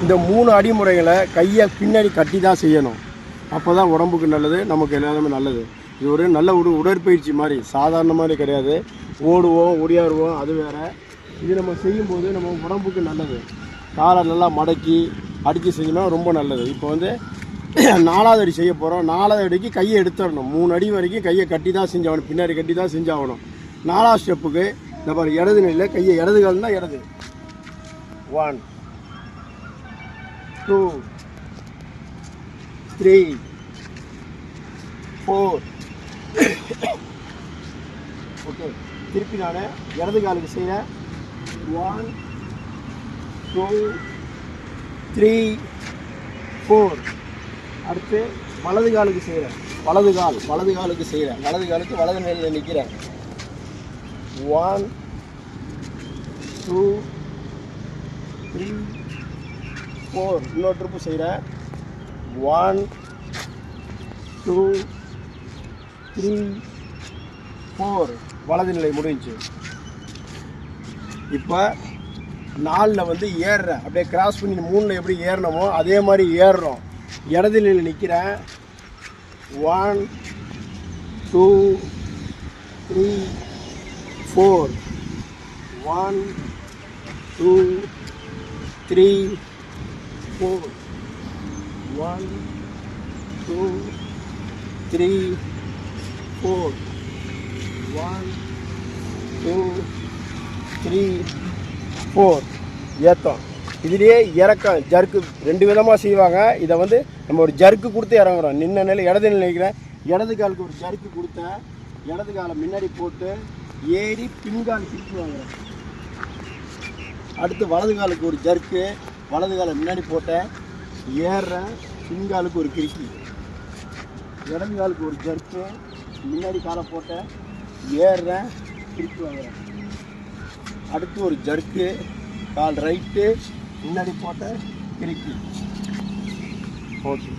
இந்த 3 அடிமுறைகளை கையை பின்னாடி கட்டி தான் செய்யணும். அப்போ தான் உடம்புக்கு நல்லது, நமக்கு எல்லாமே நல்லது. இது ஒரு நல்ல உடற்பயிற்சி மாதிரி, சாதாரண மாதிரி கிடையாது. ஓடுவோம், ஒடியாடுவோம், அது வேறு. இது நம்ம செய்யும்போது நம்ம உடம்புக்கு நல்லது. காலை நல்லா மடக்கி அடித்து செஞ்சோம்னா ரொம்ப நல்லது. இப்போ வந்து 4வது அடி செய்ய போகிறோம். 4வது அடிக்கு கையை எடுத்துடணும். 3 அடி வரைக்கும் கையை கட்டி தான் செஞ்சாகணும், பின்னாடி கட்டி தான் செஞ்சாகணும். 4வது ஸ்டெப்புக்கு இந்த பாரு, இடது நிலையில் கையை இடது கால்னா இடது. 1 2 3 4 ஓகே. திருப்பி நான் இடது காலுக்கு செய்கிறேன். 1 2 3 4. அடுத்து வலது காலுக்கு செய்கிறேன். வலது காலுக்கு செய்கிறேன். வலது காலுக்கு வலது நிலையில் நிற்கிறேன். 1 2 3 4. இன்னொரு ட்ரிப்பு செய்கிறேன். 1 2 3 4. வலது நிலை முடிஞ்சு. இப்போ 4ல் வந்து ஏறுறேன். அப்படியே கிராஸ் பண்ணி 3ல் எப்படி ஏறினமோ அதே மாதிரி ஏறுறோம். இடது நிலையில் நிற்கிறேன். 1 2 3 4. 1 2 3 4. 1 2 3 4. 1 2 3 4. ஏற்றம். இதுலேயே இறக்கம், ஜர்க்கு 2 விதமாக செய்வாங்க. இதை வந்து நம்ம ஒரு ஜர்க்கு கொடுத்து இறங்குறோம். நின்ன நிலை இடது நிலை நிற்கிறேன். இடது காலுக்கு ஒரு ஜர்க்கு கொடுத்தேன். இடது காலை முன்னாடி போட்டு ஏறி பின்கால் திருப்பி வாங்குறேன். அடுத்து வலது காலுக்கு ஒரு ஜர்க்கு, வலது காலை முன்னாடி போட்டேன், ஏறுறேன், பின்காலுக்கு ஒரு கிறுக்கி. இடது காலுக்கு ஒரு ஜர்க்கு, முன்னாடி காலை போட்டேன், ஏறுறேன், திருப்பி வாங்குறேன். அடுத்து ஒரு ஜர்க்கு, கால் ரைட்டு, முன்னாடி போட்டேன், கிறுக்கி. ஓகே.